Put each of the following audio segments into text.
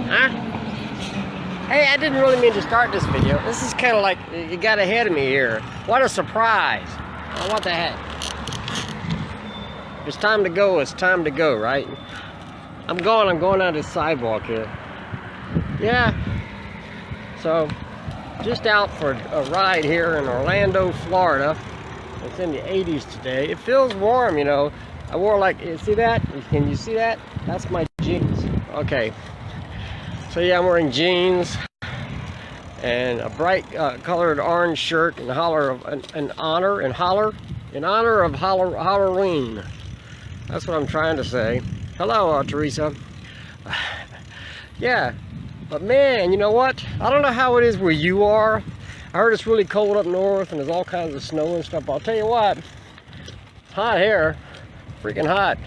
Huh? Hey, I didn't really mean to start this video. This is kind of like, you got ahead of me here. What a surprise. Oh, what the heck? It's time to go, it's time to go, right? I'm going on this sidewalk here. Yeah. So, just out for a ride here in Orlando, Florida. It's in the 80s today. It feels warm, you know. I wore like, you see that? Can you see that? That's my jeans. Okay. So yeah, I'm wearing jeans and a bright colored orange shirt in honor of Halloween. That's what I'm trying to say. Hello, Teresa. Yeah, but man, you know what? I don't know how it is where you are. I heard it's really cold up north and there's all kinds of snow and stuff. But I'll tell you what, it's hot here, freaking hot.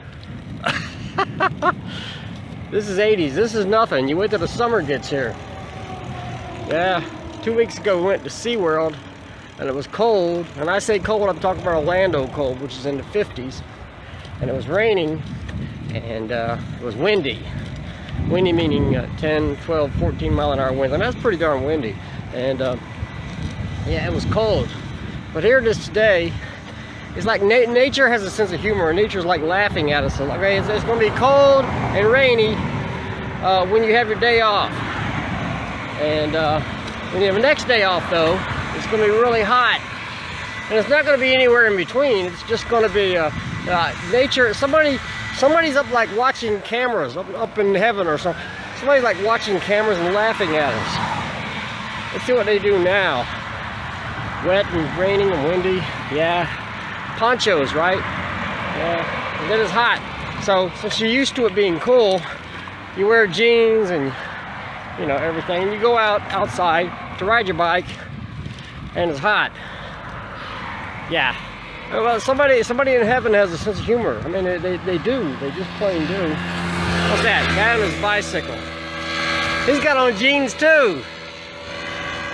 This is 80s. This is nothing. You wait till the summer gets here. Yeah, 2 weeks ago we went to SeaWorld and it was cold. And I say cold, I'm talking about Orlando cold, which is in the 50s. And it was raining and it was windy. Windy meaning 10, 12, 14 mile an hour winds. And that's pretty darn windy. And yeah, it was cold. But here it is today. It's like nature has a sense of humor. Nature's like laughing at us. So, okay, it's going to be cold and rainy when you have your day off. And when you have the next day off, though, it's going to be really hot. And it's not going to be anywhere in between. It's just going to be nature. Somebody's up like watching cameras up in heaven or something. Somebody's like watching cameras and laughing at us. Let's see what they do now. Wet and raining and windy. Yeah. Ponchos, right? Yeah. And then it's hot. So since you're used to it being cool, you wear jeans and you know everything. And you go outside to ride your bike, and it's hot. Yeah. Well, somebody in heaven has a sense of humor. I mean, they do. They just plain do. What's that? Guy on his bicycle. He's got on jeans too.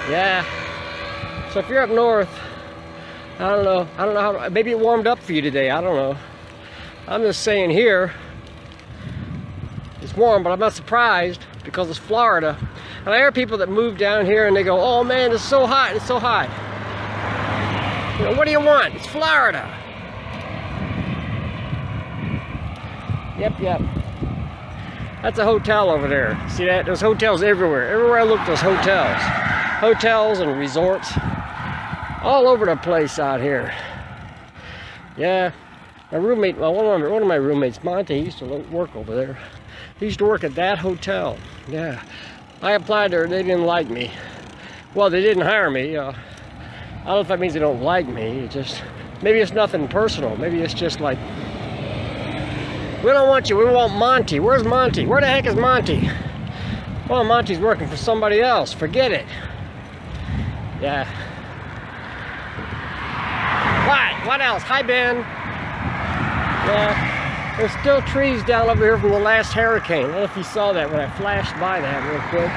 Yeah. So if you're up north, I don't know how, maybe it warmed up for you today, I don't know. I'm just saying here, it's warm, but I'm not surprised because it's Florida. And I hear people that move down here and they go, oh man, it's so hot, it's so hot. You know, what do you want? It's Florida. Yep. That's a hotel over there. See that? There's hotels everywhere. Everywhere I look, there's hotels. Hotels and resorts. All over the place out here. Yeah, my roommate, well, one of my roommates, Monty, he used to work over there. He used to work at that hotel. Yeah, I applied there. They didn't like me. Well, they didn't hire me. I don't know if that means they don't like me. It just maybe it's nothing personal. Maybe it's just like we don't want you. We want Monty. Where's Monty? Where the heck is Monty? Well, Monty's working for somebody else. Forget it. Yeah. What else? Hi, Ben. Yeah, there's still trees down over here from the last hurricane. I don't know if you saw that when I flashed by that real quick.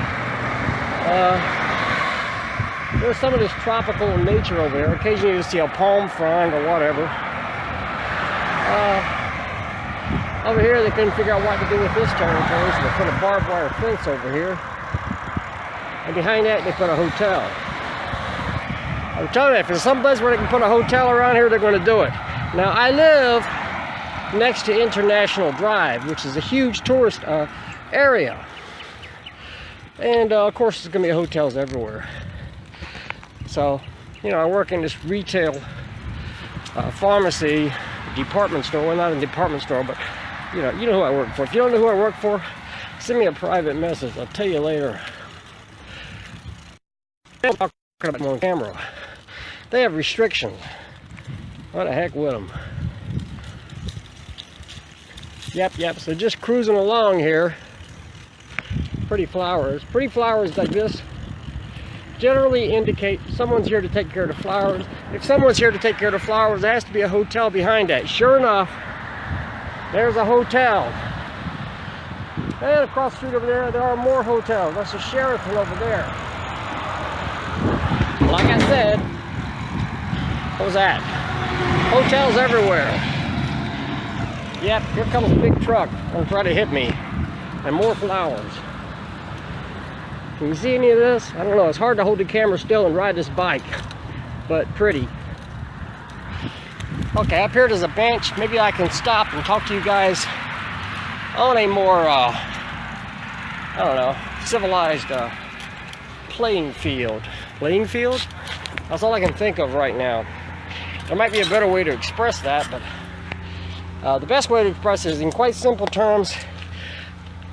There's some of this tropical nature over there. Occasionally you see a palm frond or whatever. Over here they couldn't figure out what to do with this territory, so they put a barbed wire fence over here. And behind that they put a hotel. I'm telling you, if there's some place where they can put a hotel around here, they're going to do it. Now, I live next to International Drive, which is a huge tourist area. And, of course, there's going to be hotels everywhere. So, you know, I work in this retail pharmacy department store. Well, not a department store, but, you know who I work for. If you don't know who I work for, send me a private message. I'll tell you later. I'm talking about them on camera. They have restrictions. What the heck with them? Yep, so just cruising along here. Pretty flowers like this generally indicate someone's here to take care of the flowers. If someone's here to take care of the flowers, there has to be a hotel behind that. Sure enough, there's a hotel. And across the street over there are more hotels. That's the Sheraton over there. Like I said, what was that? Hotels everywhere. Yep, here comes a big truck. Gonna try to hit me. And more flowers. Can you see any of this? I don't know. It's hard to hold the camera still and ride this bike, but pretty. Okay, up here there's a bench. Maybe I can stop and talk to you guys on a more, I don't know, civilized playing field. Playing field? That's all I can think of right now. There might be a better way to express that, but the best way to express it is in quite simple terms.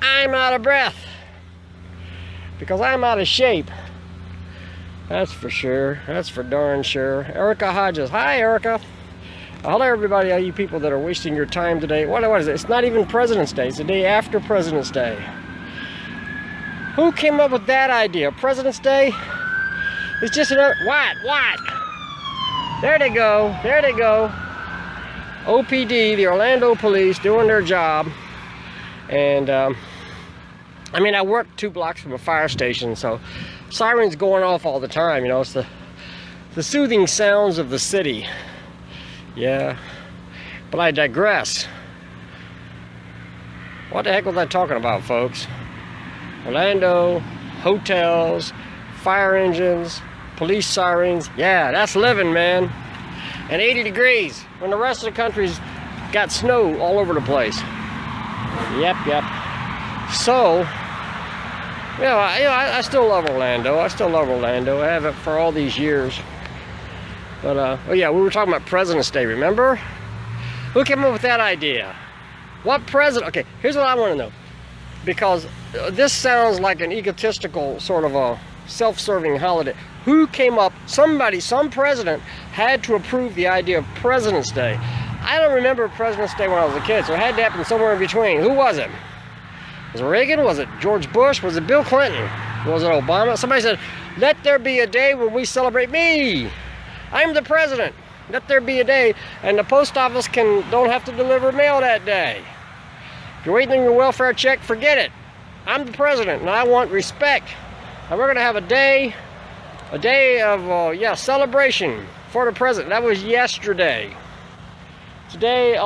I'm out of breath. Because I'm out of shape. That's for sure. That's for darn sure. Erica Hodges. Hi, Erica. Hello, everybody, all you people that are wasting your time today. What is it? It's not even President's Day. It's the day after President's Day. Who came up with that idea? President's Day? It's just another... What? There they go. There they go. OPD, the Orlando Police, doing their job. And, I mean, I work 2 blocks from a fire station, so sirens going off all the time, you know. It's the soothing sounds of the city. Yeah, but I digress. What the heck was I talking about, folks? Orlando, hotels, fire engines, police sirens. Yeah, that's living, man. And 80 degrees when the rest of the country's got snow all over the place. Yep. So, I still love Orlando. I have it for all these years. But, oh yeah, we were talking about President's Day, remember? Who came up with that idea? What president? Okay, here's what I want to know. Because this sounds like an egotistical sort of a self-serving holiday. Who came up, some president had to approve the idea of President's Day. I don't remember President's Day when I was a kid, so it had to happen somewhere in between. Who was it? Was it Reagan? Was it George Bush? Was it Bill Clinton? Was it Obama? Somebody said, let there be a day when we celebrate me. I'm the president. Let there be a day, and the post office don't have to deliver mail that day. If you're waiting on your welfare check, forget it. I'm the president, and I want respect. And we're gonna have a day of celebration for the president. That was yesterday. Today,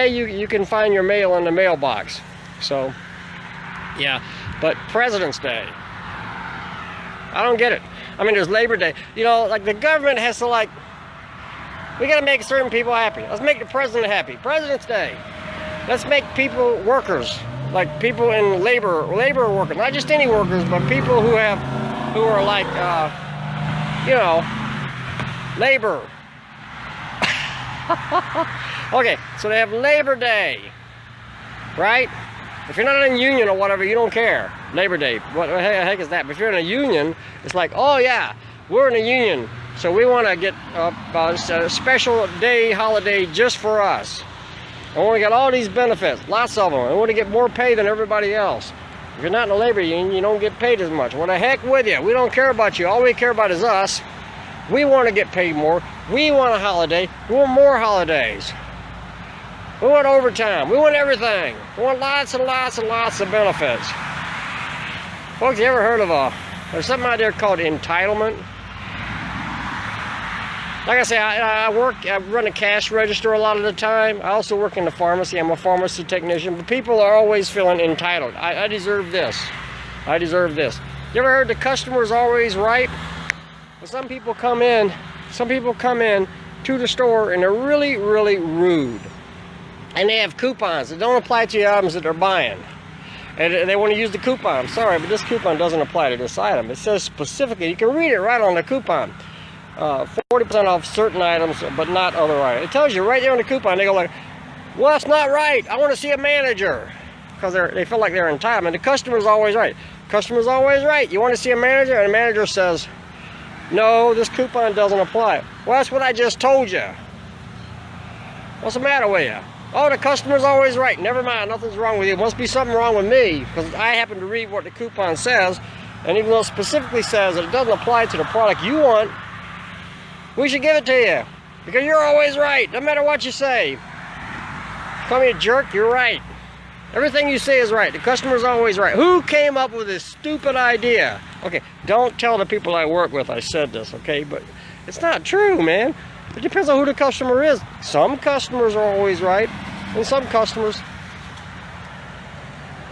you can find your mail in the mailbox. So, yeah, but President's Day. I don't get it. I mean, there's Labor Day. You know, like the government has to we gotta make certain people happy. Let's make the president happy. President's Day. Let's make people workers, like people in labor workers, not just any workers, but people who are like, labor. Okay, so they have Labor Day, right? If you're not in a union or whatever, you don't care. Labor Day, what the heck is that? But if you're in a union, it's like, oh yeah, we're in a union, so we want to get a special day, holiday just for us. And we want to get all these benefits, lots of them. And we want to get more pay than everybody else. If you're not in a labor union, you don't get paid as much. What the heck with you? We don't care about you. All we care about is us. We want to get paid more. We want a holiday. We want more holidays. We want overtime. We want everything. We want lots and lots and lots of benefits. Folks, you ever heard of there's something out there called entitlement? Like I say, I run a cash register a lot of the time. I also work in the pharmacy. I'm a pharmacy technician. But people are always feeling entitled. I deserve this. I deserve this. You ever heard the customer's always right? Well, some people come in to the store and they're really, really rude. And they have coupons that don't apply to the items that they're buying. And they want to use the coupon. I'm sorry, but this coupon doesn't apply to this item. It says specifically, you can read it right on the coupon. 40% off certain items, but not other items. It tells you right there on the coupon. They go like, well, that's not right. I want to see a manager. Because they feel like they're entitled. And the customer's always right. Customer's always right. You want to see a manager? And the manager says, no, this coupon doesn't apply. Well, that's what I just told you. What's the matter with you? Oh, the customer's always right. Never mind, nothing's wrong with you. Must be something wrong with me, because I happen to read what the coupon says, and even though it specifically says that it doesn't apply to the product you want, we should give it to you, because you're always right, no matter what you say. Call me a jerk, you're right. Everything you say is right. The customer's always right. Who came up with this stupid idea? Okay, don't tell the people I work with I said this, okay? But it's not true, man. It depends on who the customer is. Some customers are always right, and some customers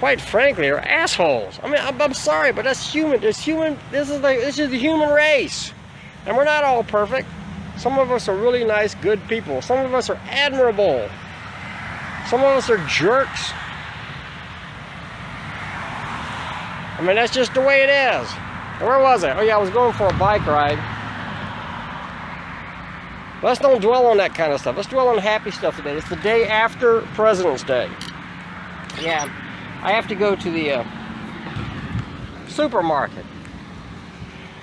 quite frankly, are assholes. I mean, I'm sorry, but that's human. This is the human race, and we're not all perfect. Some of us are really nice, good people. Some of us are admirable. Some of us are jerks. I mean, that's just the way it is. Where was I? Oh yeah, I was going for a bike ride. Let's don't dwell on that kind of stuff. Let's dwell on happy stuff today. It's the day after President's Day. Yeah, I have to go to the supermarket.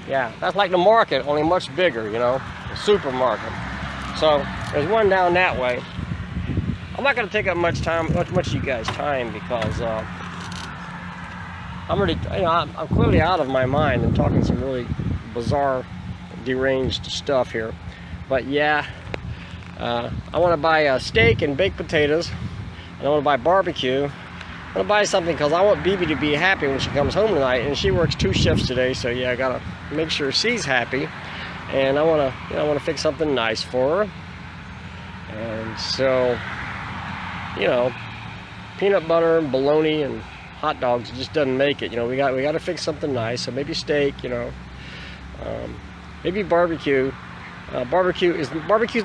Yeah, that's like the market, only much bigger, you know, the supermarket. So there's one down that way. I'm not going to take up much of you guys' time because I'm clearly out of my mind and talking some really bizarre, deranged stuff here. But yeah, I want to buy steak and baked potatoes, and I want to buy barbecue. I want to buy something because I want BB to be happy when she comes home tonight, and she works 2 shifts today, so yeah, I gotta make sure she's happy. And I want to fix something nice for her. And so, you know, peanut butter and bologna and hot dogs, it just doesn't make it. You know, we got to fix something nice. So maybe steak, you know, maybe barbecue. Barbecue's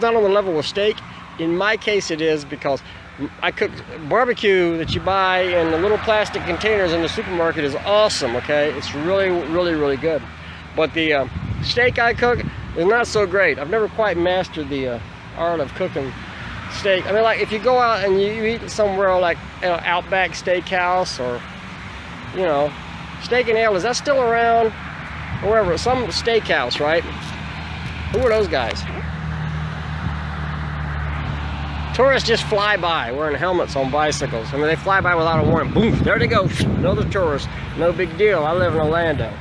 not on the level of steak. In my case, it is, because I cook barbecue that you buy in the little plastic containers in the supermarket is awesome. Okay, it's really, really, really good. But the steak I cook is not so great. I've never quite mastered the art of cooking steak. I mean, like if you go out and you eat somewhere like, you know, Outback Steakhouse, or, you know, Steak and Ale, is that still around? Or wherever, some steakhouse, right? Who are those guys? Tourists just fly by wearing helmets on bicycles. I mean, they fly by without a warning. Boom, there they go. Another tourist. No big deal. I live in Orlando.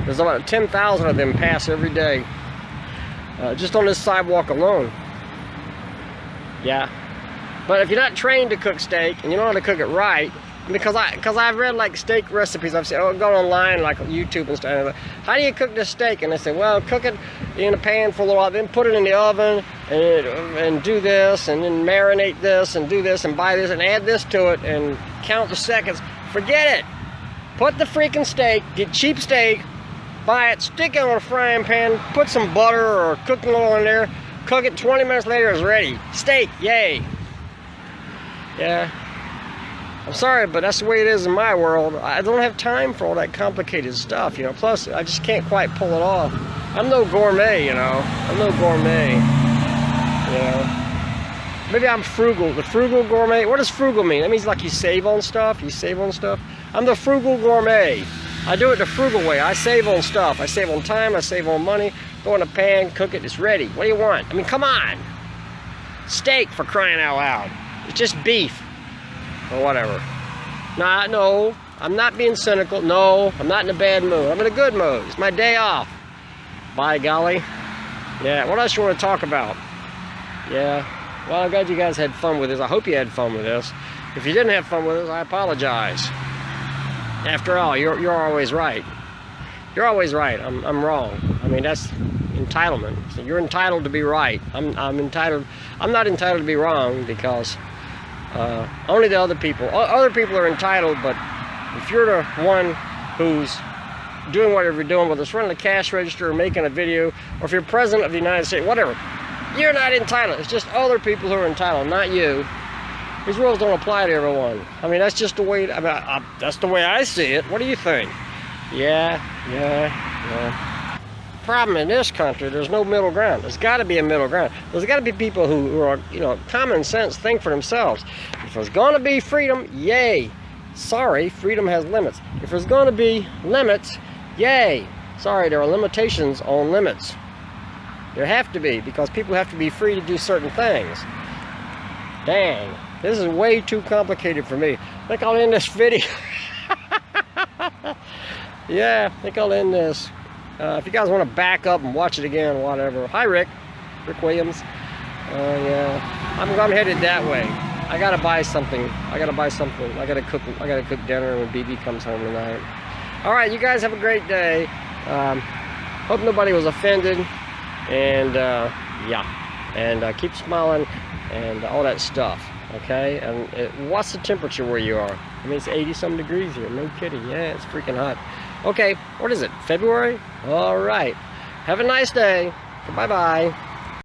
There's about 10,000 of them pass every day. Just on this sidewalk alone. Yeah. But if you're not trained to cook steak and you know how to cook it right, because I've read like steak recipes, I've seen, gone online like YouTube and stuff. Like, how do you cook this steak? And they say, well, cook it in a pan for a little while, then put it in the oven and do this, and then marinate this and do this and buy this and add this to it and count the seconds. Forget it. Put the freaking steak, get cheap steak, buy it, stick it on a frying pan, put some butter or cooking oil in there, cook it, 20 minutes later it's ready. Steak, yay. Yeah. I'm sorry, but that's the way it is in my world. I don't have time for all that complicated stuff, you know. Plus, I just can't quite pull it off. I'm no gourmet, you know. I'm no gourmet, you know. Maybe I'm frugal. The frugal gourmet. What does frugal mean? That means like you save on stuff. You save on stuff. I'm the frugal gourmet. I do it the frugal way. I save on stuff. I save on time. I save on money. Go in a pan, cook it. It's ready. What do you want? I mean, come on. Steak, for crying out loud. It's just beef. Or whatever. Nah, no, I'm not being cynical. No, I'm not in a bad mood. I'm in a good mood. It's my day off. By golly. Yeah, what else you want to talk about? Yeah, well, I'm glad you guys had fun with this. I hope you had fun with this. If you didn't have fun with this, I apologize. After all, you're always right. You're always right. I'm wrong. I mean, that's entitlement. So you're entitled to be right. I'm entitled. I'm not entitled to be wrong, because only the other people are entitled. But if you're the one who's doing whatever you're doing, whether it's running a cash register or making a video, or if you're president of the United States, whatever, you're not entitled. It's just other people who are entitled, not you. These rules don't apply to everyone. I mean, that's just the way. That's the way I see it. What do you think? Yeah. Problem in this country, there's no middle ground. There's got to be a middle ground. There's got to be people who are, you know, common sense, think for themselves. If there's going to be freedom, yay. Sorry, freedom has limits. If there's going to be limits, yay. Sorry, there are limitations on limits. There have to be, because people have to be free to do certain things. Dang, this is way too complicated for me. I think I'll end this video. Yeah, I think I'll end this. If you guys want to back up and watch it again, whatever. Hi, Rick Williams. Yeah, I'm headed that way. I gotta buy something. I gotta cook dinner when BB comes home tonight. All right, you guys have a great day. Hope nobody was offended. And yeah, and keep smiling and all that stuff. Okay. And what's the temperature where you are? I mean, it's 80 some degrees here. No kidding. Yeah, it's freaking hot. Okay, what is it? February? All right. Have a nice day. Bye-bye.